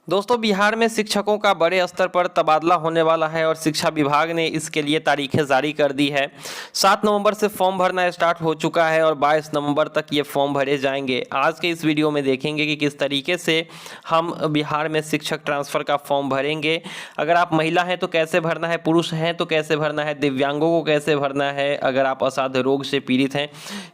दोस्तों, बिहार में शिक्षकों का बड़े स्तर पर तबादला होने वाला है और शिक्षा विभाग ने इसके लिए तारीखें जारी कर दी है। 7 नवंबर से फॉर्म भरना स्टार्ट हो चुका है और 22 नवंबर तक ये फॉर्म भरे जाएंगे। आज के इस वीडियो में देखेंगे कि किस तरीके से हम बिहार में शिक्षक ट्रांसफ़र का फॉर्म भरेंगे। अगर आप महिला हैं तो कैसे भरना है, पुरुष हैं तो कैसे भरना है, दिव्यांगों को कैसे भरना है, अगर आप असाध्य रोग से पीड़ित हैं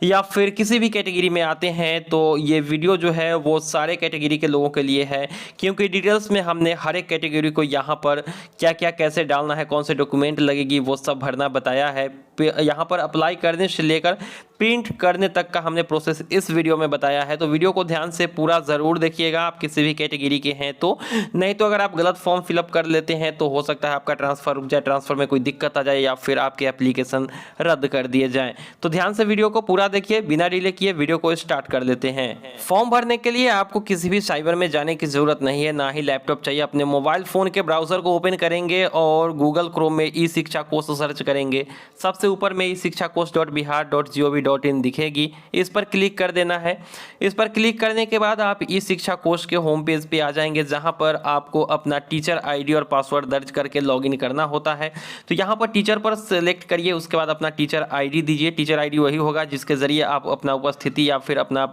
या फिर किसी भी कैटेगरी में आते हैं तो ये वीडियो जो है वो सारे कैटेगरी के लोगों के लिए है, क्योंकि डिटेल्स में हमने हर एक कैटेगरी को यहाँ पर क्या क्या कैसे डालना है, कौन से डॉक्यूमेंट लगेगी, वो सब भरना बताया है। यहाँ पर अप्लाई करने से लेकर प्रिंट करने तक का हमने प्रोसेस इस वीडियो में बताया है। तो वीडियो को ध्यान से पूरा ज़रूर देखिएगा, आप किसी भी कैटेगरी के हैं तो। नहीं तो अगर आप गलत फॉर्म फिलअप कर लेते हैं तो हो सकता है आपका ट्रांसफ़र रुक जाए, ट्रांसफ़र में कोई दिक्कत आ जाए या फिर आपके एप्लीकेशन रद्द कर दिए जाएँ। तो ध्यान से वीडियो को पूरा देखिए, बिना डिले किए वीडियो को स्टार्ट कर लेते हैं। फॉर्म भरने के लिए आपको किसी भी साइबर में जाने की ज़रूरत नहीं है, ना ही लैपटॉप चाहिए। अपने मोबाइल फ़ोन के ब्राउज़र को ओपन करेंगे और गूगल क्रोम में ई शिक्षा कोश सर्च करेंगे। सबसे ऊपर में ई शिक्षा kosh.bihar.gov.in दिखेगी, इस पर क्लिक कर देना है। इस पर क्लिक करने के बाद आप ई शिक्षा कोश के होम पेज पे आ जाएंगे, जहां पर आपको अपना टीचर आईडी और पासवर्ड दर्ज करके लॉगिन करना होता है। तो यहां पर टीचर पर सेलेक्ट करिए, उसके बाद अपना टीचर आईडी दीजिए। टीचर आईडी वही होगा जिसके ज़रिए आप अपना उपस्थिति या फिर अपना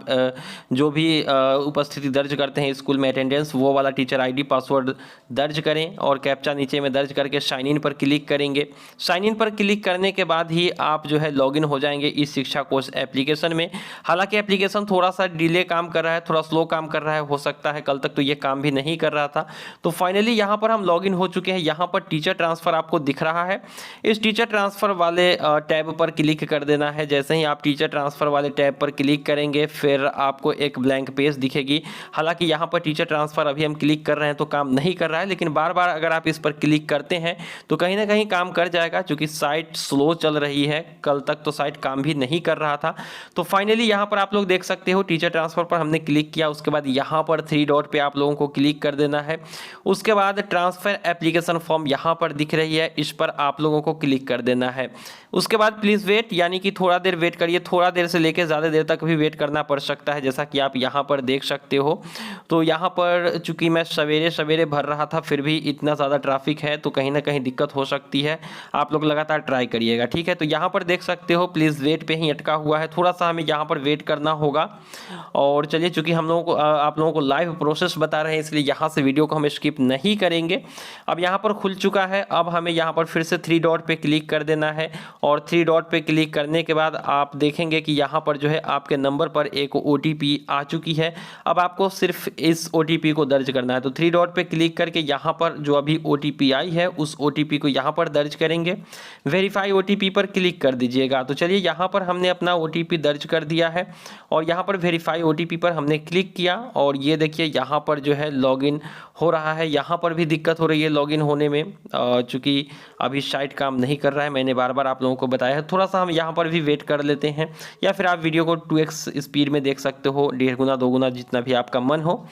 जो भी उपस्थिति दर्ज करते हैं स्कूल में, अटेंडेंस, वो वाला टीचर आईडी पासवर्ड दर्ज करें और कैप्चा नीचे में दर्ज करके साइन इन पर क्लिक करेंगे। साइन इन पर क्लिक करने के बाद ही आप जो है लॉगिन हो जाएंगे इस शिक्षा कोश एप्लीकेशन में। हालांकि एप्लीकेशन थोड़ा सा डिले काम कर रहा है, थोड़ा स्लो काम कर रहा है, हो सकता है कल तक तो ये काम भी नहीं कर रहा था। तो फाइनली यहाँ पर हम लॉगिन हो चुके हैं। यहाँ पर टीचर ट्रांसफ़र आपको दिख रहा है, इस टीचर ट्रांसफ़र वाले टैब पर क्लिक कर देना है। जैसे ही आप टीचर ट्रांसफ़र वाले टैब पर क्लिक करेंगे फिर आपको एक ब्लैंक पेज दिखेगी। हालांकि यहाँ पर टीचर ट्रांसफ़र अभी हम क्लिक कर रहे हैं तो काम नहीं कर रहा है, लेकिन बार बार अगर आप इस पर क्लिक करते हैं तो कहीं ना कहीं काम कर जाएगा, क्योंकि साइट स्लो चल रही है। कल तक तो साइट काम भी नहीं कर रहा था। तो फाइनली यहाँ पर आप लोग देख सकते हो टीचर ट्रांसफ़र पर हमने क्लिक किया। उसके बाद यहाँ पर 3 डॉट पे आप लोगों को क्लिक कर देना है। उसके बाद ट्रांसफ़र एप्लीकेशन फॉर्म यहाँ पर दिख रही है, इस पर आप लोगों को क्लिक कर देना है। उसके बाद प्लीज़ वेट, यानी कि थोड़ा देर वेट करिए। थोड़ा देर से लेकर ज़्यादा देर तक भी वेट करना पड़ सकता है, जैसा कि आप यहाँ पर देख सकते हो। तो यहाँ पर चूँकि मैं सवेरे सवेरे भर रहा था फिर भी इतना ज़्यादा ट्रैफिक है तो कहीं ना कहीं दिक्कत हो सकती है। आप लोग लगातार ट्राई करिएगा, ठीक है। तो यहाँ पर देख सकते हो प्लीज़ वेट पे ही अटका हुआ है, थोड़ा सा हमें यहाँ पर वेट करना होगा। और चलिए, चूँकि हम लोगों को आप लोगों को लाइव प्रोसेस बता रहे हैं इसलिए यहाँ से वीडियो को हम स्किप नहीं करेंगे। अब यहाँ पर खुल चुका है। अब हमें यहाँ पर फिर से 3 डॉट पे क्लिक कर देना है और 3 डॉट पे क्लिक करने के बाद आप देखेंगे कि यहाँ पर जो है आपके नंबर पर एक OTP आ चुकी है। अब आपको सिर्फ इस OTP को दर्ज करना है। तो 3 डॉट पे क्लिक करके यहाँ पर जो अभी OTP आई है उस OTP को यहाँ पर दर्ज करेंगे। वेरीफाई OTP पर क्लिक कर दीजिएगा। तो चलिए, यहाँ पर हमने अपना OTP दर्ज कर दिया है और यहाँ पर वेरीफाई OTP पर हमने क्लिक किया और ये देखिए यहाँ पर जो है लॉगिन हो रहा है। यहाँ पर भी दिक्कत हो रही है लॉगिन होने में, चूँकि अभी साइट काम नहीं कर रहा है। मैंने बार बार आप लोगों को बताया है, थोड़ा सा हम यहाँ पर भी वेट कर लेते हैं, या फिर आप वीडियो को 2x स्पीड में देख सकते हो, 1.5 गुना 2 गुना जितना भी आपका मन हो।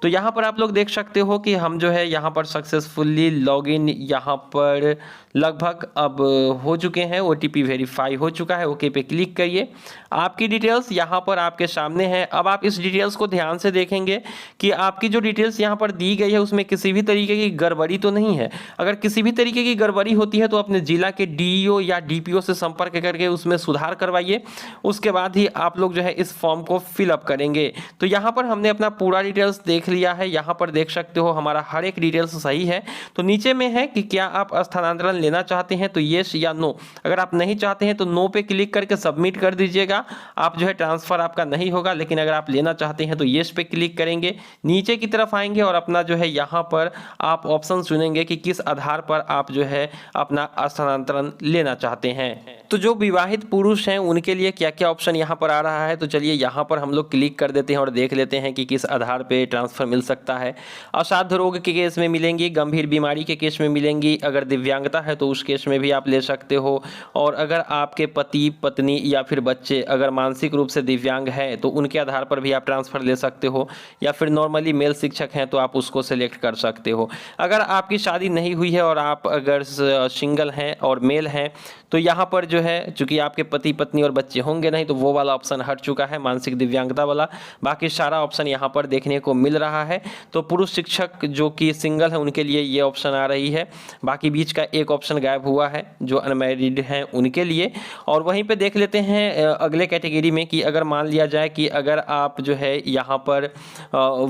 तो यहाँ पर आप लोग देख सकते हो कि हम जो है यहाँ पर सक्सेसफुली लॉगिन यहाँ पर लगभग अब हो चुके हैं। OTP वेरीफाई हो चुका है, ओके पे क्लिक करिए। आपकी डिटेल्स यहाँ पर आपके सामने है। अब आप इस डिटेल्स को ध्यान से देखेंगे कि आपकी जो डिटेल्स यहाँ पर दी गई है उसमें किसी भी तरीके की गड़बड़ी तो नहीं है। अगर किसी भी तरीके की गड़बड़ी होती है तो अपने जिला के DEO या DPO से संपर्क करके उसमें सुधार करवाइए। उसके बाद ही आप लोग जो है इस फॉर्म को फिलअप करेंगे। तो यहाँ पर हमने अपना पूरा डिटेल्स देख लिया है। यहाँ पर देख सकते हो हमारा हर एक डिटेल्स सही है। तो नीचे में है कि क्या आप स्थानांतरण लेना चाहते हैं, तो येस या नो। अगर आप नहीं चाहते हैं तो नो पे क्लिक करके सबमिट कर दीजिएगा। आप जो है ट्रांसफ़र आपका नहीं होगा, लेकिन अगर आप लेना चाहते हैं तो येस पे क्लिक करेंगे। नीचे की तरफ आएंगे और अपना जो है यहाँ पर आप ऑप्शन चुनेंगे कि किस आधार पर आप जो है अपना स्थानांतरण लेना चाहते हैं। तो जो विवाहित पुरुष हैं उनके लिए क्या क्या ऑप्शन यहाँ पर आ रहा है, तो चलिए यहाँ पर हम लोग क्लिक कर देते हैं और देख लेते हैं कि किस आधार पे ट्रांसफ़र मिल सकता है। असाध्य रोग के केस में मिलेंगी, गंभीर बीमारी के केस में मिलेंगी, अगर दिव्यांगता है तो उस केस में भी आप ले सकते हो, और अगर आपके पति पत्नी या फिर बच्चे अगर मानसिक रूप से दिव्यांग हैं तो उनके आधार पर भी आप ट्रांसफ़र ले सकते हो, या फिर नॉर्मली मेल शिक्षक हैं तो आप उसको सेलेक्ट कर सकते हो। अगर आपकी शादी नहीं हुई है और आप अगर सिंगल हैं और मेल हैं तो यहाँ पर जो है चूंकि आपके पति पत्नी और बच्चे होंगे नहीं तो वो वाला ऑप्शन हट चुका है, मानसिक दिव्यांगता वाला। बाकी सारा ऑप्शन यहाँ पर देखने को मिल रहा है। तो पुरुष शिक्षक जो कि सिंगल है उनके लिए ये ऑप्शन आ रही है। बाकी बीच का एक ऑप्शन गायब हुआ है जो अनमैरिड हैं उनके लिए। और वहीं पे देख लेते हैं अगले कैटेगरी में कि अगर मान लिया जाए कि अगर आप जो है यहाँ पर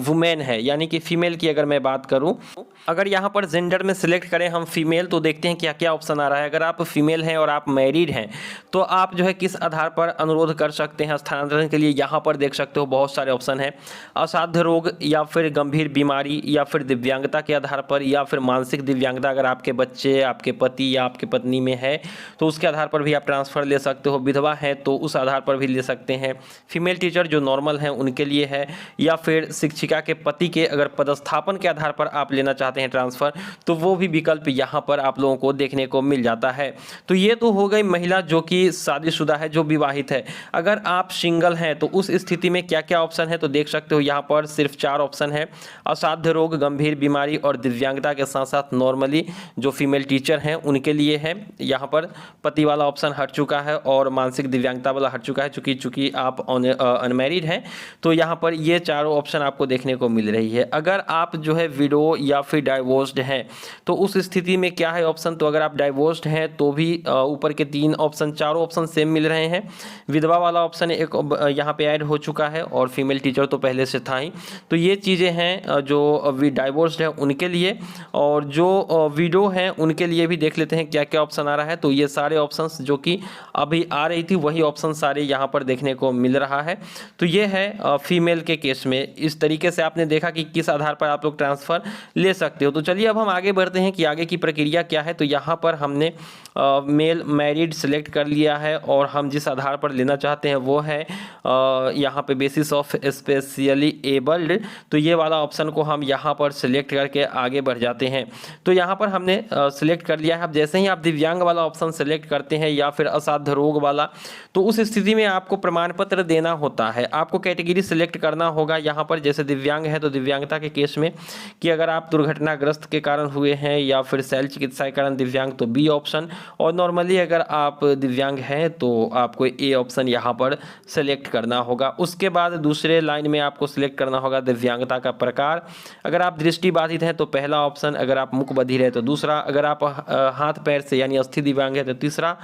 वुमेन है यानी कि फीमेल की अगर मैं बात करूँ, अगर यहाँ पर जेंडर में सिलेक्ट करें हम फीमेल तो देखते हैं क्या क्या ऑप्शन आ रहा है। अगर आप फीमेल हैं और आप मैरिड हैं तो आप जो है किस आधार पर अनुरोध कर सकते हैं स्थानांतरण के लिए, यहाँ पर देख सकते हो बहुत सारे ऑप्शन हैं। असाध्य रोग या फिर गंभीर बीमारी या फिर दिव्यांगता के आधार पर या फिर मानसिक दिव्यांगता, अगर आपके बच्चे आपके पति या आपके पत्नी में है तो उसके आधार पर भी आप ट्रांसफ़र ले सकते हो। विधवा है तो उस आधार पर भी ले सकते हैं। फीमेल टीचर जो नॉर्मल हैं उनके लिए है, या फिर शिक्षिका के पति के अगर पदस्थापन के आधार पर आप लेना चाहते हैं ट्रांसफ़र तो वो भी विकल्प यहाँ पर आप लोगों को देखने को मिल जाता है। तो ये तो हो गई महिला जो कि शादीशुदा है, जो विवाहित है। अगर आप सिंगल हैं तो उस स्थिति में क्या क्या ऑप्शन है तो देख सकते हो यहाँ पर सिर्फ 4 ऑप्शन है। असाध्य रोग, गंभीर बीमारी और दिव्यांगता के साथ साथ नॉर्मली जो फीमेल टीचर हैं उनके लिए है। यहाँ पर पति वाला ऑप्शन हट चुका है और मानसिक दिव्यांगता वाला हट चुका है। चूंकि आप अनमैरिड हैं तो यहाँ पर ये चारों ऑप्शन आपको देखने को मिल रही है। अगर आप जो है विडो या फिर डाइवोर्स्ड हैं तो उस स्थिति में क्या है ऑप्शन, तो अगर आप डाइवोर्स्ड हैं तो भी ऊपर के 3 ऑप्शन, चारों ऑप्शन सेम मिल रहे हैं। विधवा वाला ऑप्शन एक यहाँ पे ऐड हो चुका है और फीमेल टीचर तो पहले से था ही। तो ये चीज़ें हैं जो डाइवोर्स्ड है उनके लिए, और जो विडो हैं उनके लिए भी देख लेते हैं क्या क्या ऑप्शन आ रहा है। तो ये सारे ऑप्शंस जो कि अभी आ रही थी वही ऑप्शन सारे यहाँ पर देखने को मिल रहा है। तो ये है फीमेल के केस में। इस तरीके से आपने देखा कि किस आधार पर आप लोग ट्रांसफ़र ले सकते हो। तो चलिए अब हम आगे बढ़ते हैं कि आगे की प्रक्रिया क्या है। तो यहाँ पर हमने मेल मैरिड सेलेक्ट कर लिया है और हम जिस आधार पर लेना चाहते हैं वो है यहाँ पे बेसिस ऑफ स्पेशली एबल्ड। तो ये वाला ऑप्शन को हम यहाँ पर सिलेक्ट करके आगे बढ़ जाते हैं। तो यहाँ पर हमने सिलेक्ट कर लिया है। अब जैसे ही आप दिव्यांग वाला ऑप्शन सेलेक्ट करते हैं या फिर असाध्य रोग वाला, तो उस स्थिति में आपको प्रमाण पत्र देना होता है। आपको कैटेगरी सिलेक्ट करना होगा यहाँ पर। जैसे दिव्यांग है तो दिव्यांगता के केस में कि अगर आप दुर्घटनाग्रस्त के कारण हुए हैं या फिर शैल चिकित्सा के कारण दिव्यांग तो बी ऑप्शन, और नॉर्मली अगर आप दिव्यांग हैं तो आपको ए ऑप्शन यहाँ पर सेलेक्ट करना होगा। उसके बाद दूसरे लाइन में आपको सिलेक्ट करना होगा दिव्यांगता का प्रकार। अगर आप दृष्टिबाधित हैं तो पहला ऑप्शन, अगर आप मुख बधिर है तो दूसरा, अगर आप हाथ पैर से यानी अस्थि दिव्यांग है तो तीसरा,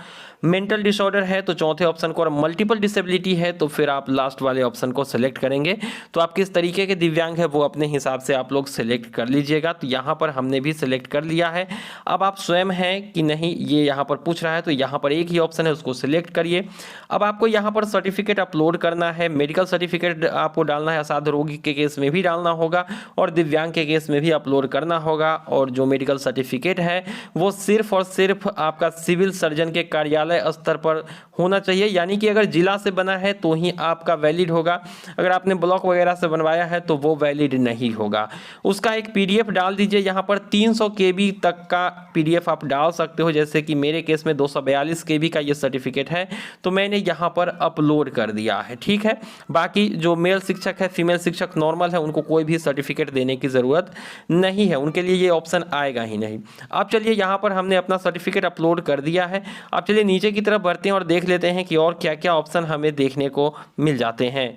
मेंटल डिसऑर्डर है तो चौथे ऑप्शन को, और मल्टीपल डिसेबिलिटी है तो फिर आप लास्ट वाले ऑप्शन को सेलेक्ट करेंगे। तो आप किस तरीके के दिव्यांग है वो अपने हिसाब से आप लोग सेलेक्ट कर लीजिएगा। तो यहाँ पर हमने भी सेलेक्ट कर लिया है। अब आप स्वयं हैं कि नहीं ये यहाँ पर पूछ रहा है, तो यहाँ पर एक ही ऑप्शन है उसको सिलेक्ट करिए। अब आपको यहाँ पर सर्टिफिकेट अपलोड करना है। मेडिकल सर्टिफिकेट आपको डालना है, असाध्य रोगी के केस में भी डालना होगा और दिव्यांग के केस में भी अपलोड करना होगा। और जो मेडिकल सर्टिफिकेट है वो सिर्फ और सिर्फ आपका सिविल सर्जन के कार्यालय स्तर पर होना चाहिए, यानी कि अगर जिला से बना है तो ही आपका वैलिड होगा। अगर आपने ब्लॉक वगैरह से बनवाया है तो वो वैलिड नहीं होगा। उसका एक पीडीएफ डाल दीजिए। यहाँ पर 300 KB तक का पीडीएफ आप डाल सकते हो। जैसे कि मेरे केस में 242 KB का ये सर्टिफिकेट है तो मैंने यहाँ पर अपलोड कर दिया है। ठीक है, बाकी जो मेल शिक्षक है, फीमेल शिक्षक नॉर्मल है, उनको कोई भी सर्टिफिकेट देने की ज़रूरत नहीं है, उनके लिए ये ऑप्शन आएगा ही नहीं। अब चलिए यहाँ पर हमने अपना सर्टिफिकेट अपलोड कर दिया है। अब चलिए नीचे की तरफ बढ़ते हैं और देख लेते हैं कि और क्या क्या ऑप्शन हमें देखने को मिल जाते हैं।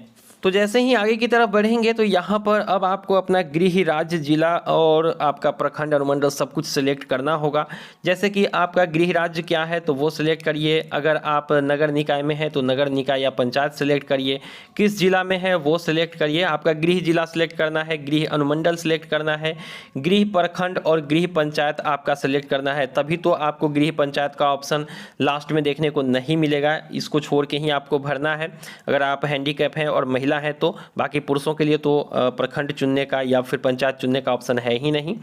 तो जैसे ही आगे की तरफ बढ़ेंगे तो यहाँ पर अब आपको अपना गृह राज्य, जिला और आपका प्रखंड अनुमंडल सब कुछ सिलेक्ट करना होगा। जैसे कि आपका गृह राज्य क्या है तो वो सिलेक्ट करिए। अगर आप नगर निकाय में हैं तो नगर निकाय या पंचायत सिलेक्ट करिए। किस जिला में है वो सिलेक्ट करिए। आपका गृह जिला सिलेक्ट करना है, गृह अनुमंडल सिलेक्ट करना है, गृह प्रखंड और गृह पंचायत आपका सिलेक्ट करना है। तभी तो आपको गृह पंचायत का ऑप्शन लास्ट में देखने को नहीं मिलेगा, इसको छोड़ के ही आपको भरना है अगर आप हैंडीकैप हैं और महिला है तो। बाकी पुरुषों के लिए तो प्रखंड चुनने का या फिर पंचायत चुनने का ऑप्शन है ही नहीं।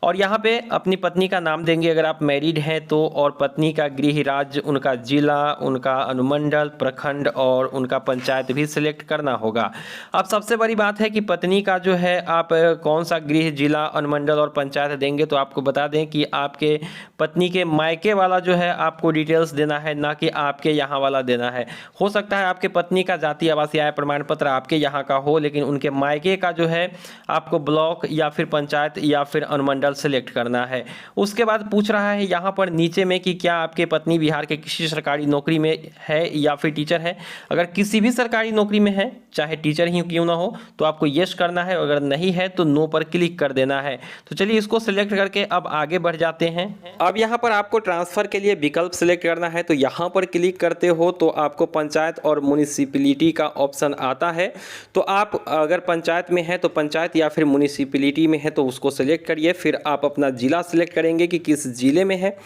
और यहाँ पे अपनी पत्नी का नाम देंगे अगर आप मैरिड हैं तो, और पत्नी का गृह राज्य, उनका जिला, उनका अनुमंडल, प्रखंड और उनका पंचायत भी सिलेक्ट करना होगा। अब सबसे बड़ी बात है कि पत्नी का जो है आप कौन सा गृह, जिला, अनुमंडल और पंचायत देंगे। तो आपको बता दें कि आपके पत्नी के मायके वाला जो है आपको डिटेल्स देना है, ना कि आपके यहाँ वाला देना है। हो सकता है आपके पत्नी का जाति आवासीय आय प्रमाण पत्र आपके यहाँ का हो, लेकिन उनके मायके का जो है आपको ब्लॉक या फिर पंचायत या फिर अनुमंडल अनुमंडल सेलेक्ट करना है। उसके बाद पूछ रहा है यहाँ पर नीचे में कि क्या आपके पत्नी बिहार के किसी सरकारी नौकरी में है या फिर टीचर है। अगर किसी भी सरकारी नौकरी में है, चाहे टीचर ही क्यों ना हो, तो आपको यस करना है। अगर नहीं है तो नो पर क्लिक कर देना है। तो चलिए इसको सिलेक्ट करके अब आगे बढ़ जाते हैं। अब यहाँ पर आपको ट्रांसफर के लिए विकल्प सिलेक्ट करना है, तो यहाँ पर क्लिक करते हो तो आपको पंचायत और म्युनिसिपैलिटी का ऑप्शन आता है। तो आप अगर पंचायत में है तो पंचायत या फिर म्युनिसिपैलिटी में है तो उसको सिलेक्ट करिए। फिर आप अपना जिला सिलेक्ट करेंगे कि किस जिले में है।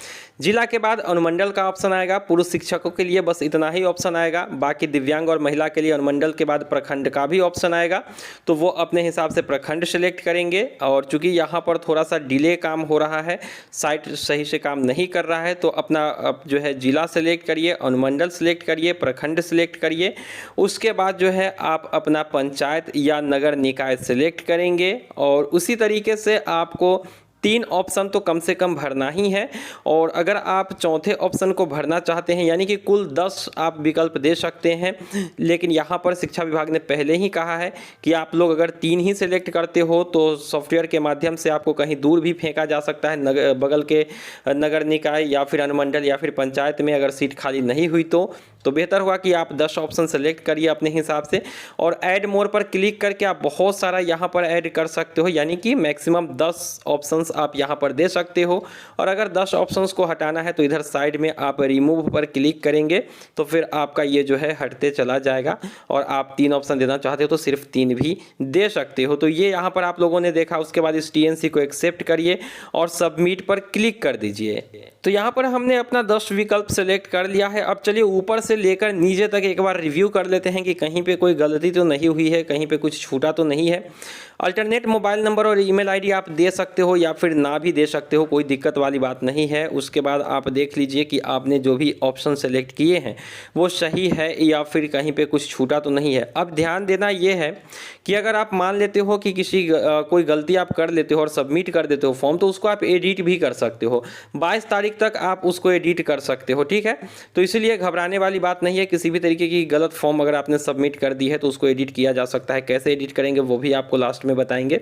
जिला के बाद अनुमंडल का ऑप्शन आएगा। पुरुष शिक्षकों के लिए बस इतना ही ऑप्शन आएगा। बाकी दिव्यांग और महिला के लिए अनुमंडल के बाद प्रखंड का भी ऑप्शन आएगा, तो वो अपने हिसाब से प्रखंड सेलेक्ट करेंगे। और चूंकि यहाँ पर थोड़ा सा डिले काम हो रहा है, साइट सही से काम नहीं कर रहा है, तो अपना जो है जिला सेलेक्ट करिए, अनुमंडल सेलेक्ट करिए, प्रखंड सेलेक्ट करिए। उसके बाद जो है आप अपना पंचायत या नगर निकाय सेलेक्ट करेंगे। और उसी तरीके से आपको 3 ऑप्शन तो कम से कम भरना ही है। और अगर आप चौथे ऑप्शन को भरना चाहते हैं, यानी कि कुल 10 आप विकल्प दे सकते हैं, लेकिन यहाँ पर शिक्षा विभाग ने पहले ही कहा है कि आप लोग अगर 3 ही सिलेक्ट करते हो तो सॉफ्टवेयर के माध्यम से आपको कहीं दूर भी फेंका जा सकता है, बगल के नगर निकाय या फिर अनुमंडल या फिर पंचायत में अगर सीट खाली नहीं हुई तो बेहतर हुआ कि आप 10 ऑप्शन सेलेक्ट करिए अपने हिसाब से। और ऐड मोर पर क्लिक करके आप बहुत सारा यहाँ पर ऐड कर सकते हो, यानी कि मैक्सिमम 10 ऑप्शंस आप यहाँ पर दे सकते हो। और अगर 10 ऑप्शंस को हटाना है तो इधर साइड में आप रिमूव पर क्लिक करेंगे तो फिर आपका ये जो है हटते चला जाएगा। और आप 3 ऑप्शन देना चाहते हो तो सिर्फ 3 भी दे सकते हो। तो ये यहाँ पर आप लोगों ने देखा। उसके बाद इस TNC को एक्सेप्ट करिए और सबमिट पर क्लिक कर दीजिए। तो यहाँ पर हमने अपना 10 विकल्प सेलेक्ट कर लिया है। अब चलिए ऊपर से लेकर नीचे तक एक बार रिव्यू कर लेते हैं कि कहीं पे कोई गलती तो नहीं हुई है, कहीं पे कुछ छूटा तो नहीं है। अल्टरनेट मोबाइल नंबर और ईमेल आईडी आप दे सकते हो या फिर ना भी दे सकते हो, कोई दिक्कत वाली बात नहीं है। उसके बाद आप देख लीजिए कि आपने जो भी ऑप्शन सेलेक्ट किए हैं वो सही है या फिर कहीं पे कुछ छूटा तो नहीं है। अब ध्यान देना ये है कि अगर आप मान लेते हो कि कोई गलती आप कर लेते हो और सबमिट कर देते हो फॉर्म, तो उसको आप एडिट भी कर सकते हो। 22 तारीख तक आप उसको एडिट कर सकते हो, ठीक है। तो इसीलिए घबराने वाली बात नहीं है। किसी भी तरीके की गलत फॉर्म अगर आपने सबमिट कर दी है तो उसको एडिट किया जा सकता है। कैसे एडिट करेंगे वो भी आपको लास्ट में बताएंगे।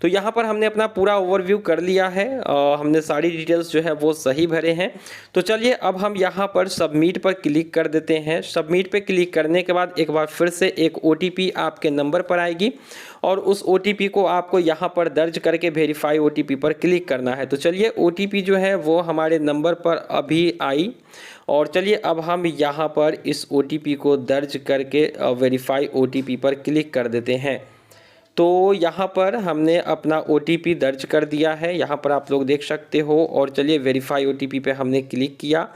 तो यहाँ पर हमने अपना पूरा ओवरव्यू कर लिया है। हमने सारी डिटेल्स जो है वो सही भरे हैं। तो चलिए अब हम यहाँ पर सबमिट पर क्लिक कर देते हैं। सबमिट पे क्लिक करने के बाद एक बार फिर से एक OTP आपके नंबर पर आएगी और उस OTP को आपको यहाँ पर दर्ज करके वेरीफाई OTP पर क्लिक करना है। तो चलिए OTP जो है वो हमारे नंबर पर अभी आई और चलिए अब हम यहाँ पर इस OTP को दर्ज करके वेरीफाई OTP पर क्लिक कर देते हैं। तो यहाँ पर हमने अपना OTP दर्ज कर दिया है, यहाँ पर आप लोग देख सकते हो। और चलिए वेरीफाई OTP पे हमने क्लिक किया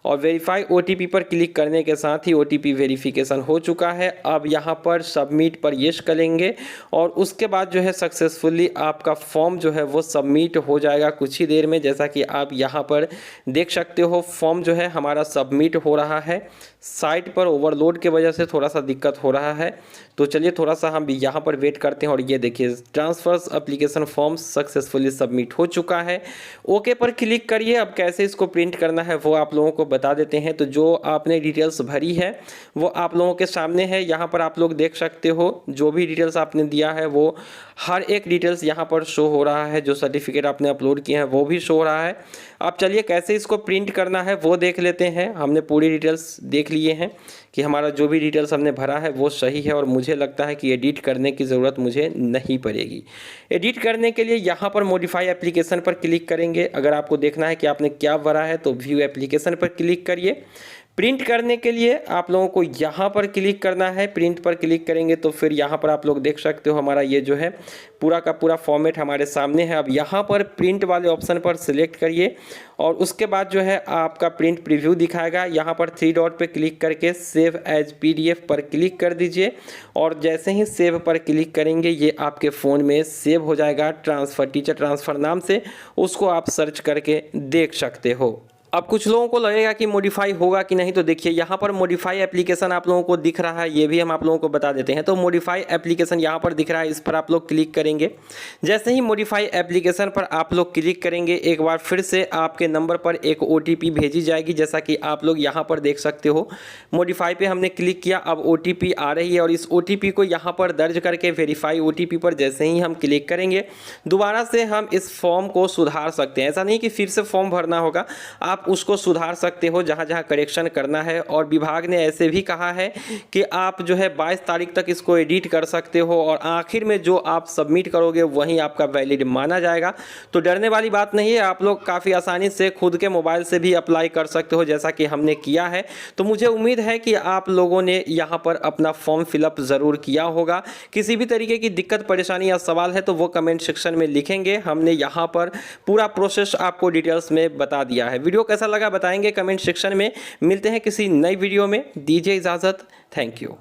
और वेरीफाई OTP पर क्लिक करने के साथ ही OTP वेरिफिकेशन हो चुका है। अब यहाँ पर सबमिट पर यस करेंगे और उसके बाद जो है सक्सेसफुली आपका फॉर्म जो है वो सबमिट हो जाएगा कुछ ही देर में। जैसा कि आप यहाँ पर देख सकते हो फॉर्म जो है हमारा सबमिट हो रहा है। साइट पर ओवरलोड की वजह से थोड़ा सा दिक्कत हो रहा है, तो चलिए थोड़ा सा हम यहाँ पर वेट करते हैं। और ये देखिए transfers application form successfully submit हो चुका है। ओके पर क्लिक करिए। अब कैसे इसको प्रिंट करना है वो आप लोगों को बता देते हैं। तो जो आपने डिटेल्स भरी है वो आप लोगों के सामने है। यहाँ पर आप लोग देख सकते हो जो भी डिटेल्स आपने दिया है वो हर एक डिटेल्स यहाँ पर शो हो रहा है। जो सर्टिफिकेट आपने अपलोड किए हैं वो भी शो हो रहा है। अब चलिए कैसे इसको प्रिंट करना है वो देख लेते हैं। हमने पूरी डिटेल्स देख लिए हैं कि हमारा जो भी डिटेल्स हमने भरा है वो सही है और मुझे लगता है कि एडिट करने की ज़रूरत मुझे नहीं पड़ेगी। एडिट करने के लिए यहाँ पर मॉडिफाई एप्लीकेशन पर क्लिक करेंगे। अगर आपको देखना है कि आपने क्या भरा है तो व्यू एप्लीकेशन पर क्लिक करिए। प्रिंट करने के लिए आप लोगों को यहाँ पर क्लिक करना है। प्रिंट पर क्लिक करेंगे तो फिर यहाँ पर आप लोग देख सकते हो हमारा ये जो है पूरा का पूरा फॉर्मेट हमारे सामने है। अब यहाँ पर प्रिंट वाले ऑप्शन पर सिलेक्ट करिए और उसके बाद जो है आपका प्रिंट प्रीव्यू दिखाएगा। यहाँ पर 3 डॉट पे क्लिक करके सेव एज PDF पर क्लिक कर दीजिए और जैसे ही सेव पर क्लिक करेंगे ये आपके फ़ोन में सेव हो जाएगा टीचर ट्रांसफ़र नाम से। उसको आप सर्च करके देख सकते हो। अब कुछ लोगों को लगेगा कि मॉडिफाई होगा कि नहीं, तो देखिए यहाँ पर मॉडिफाई एप्लीकेशन आप लोगों को दिख रहा है, ये भी हम आप लोगों को बता देते हैं। तो मॉडिफाई एप्लीकेशन यहाँ पर दिख रहा है, इस पर आप लोग क्लिक करेंगे। जैसे ही मॉडिफाई एप्लीकेशन पर आप लोग क्लिक करेंगे, एक बार फिर से आपके नंबर पर एक OTP भेजी जाएगी, जैसा कि आप लोग यहाँ पर देख सकते हो। मॉडिफाई पे हमने क्लिक किया, अब OTP आ रही है और इस OTP को यहाँ पर दर्ज करके वेरीफाई OTP पर जैसे ही हम क्लिक करेंगे, दोबारा से हम इस फॉर्म को सुधार सकते हैं। ऐसा नहीं कि फिर से फॉर्म भरना होगा, आप उसको सुधार सकते हो जहां जहां करेक्शन करना है। और विभाग ने ऐसे भी कहा है कि आप जो है 22 तारीख तक इसको एडिट कर सकते हो और आखिर में जो आप सबमिट करोगे वही आपका वैलिड माना जाएगा। तो डरने वाली बात नहीं है, आप लोग काफ़ी आसानी से खुद के मोबाइल से भी अप्लाई कर सकते हो, जैसा कि हमने किया है। तो मुझे उम्मीद है कि आप लोगों ने यहाँ पर अपना फॉर्म फिलअप ज़रूर किया होगा। किसी भी तरीके की दिक्कत, परेशानी या सवाल है तो वो कमेंट सेक्शन में लिखेंगे। हमने यहाँ पर पूरा प्रोसेस आपको डिटेल्स में बता दिया है। वीडियो कैसा लगा बताएंगे कमेंट सेक्शन में। मिलते हैं किसी नई वीडियो में, दीजिए इजाज़त। Thank you.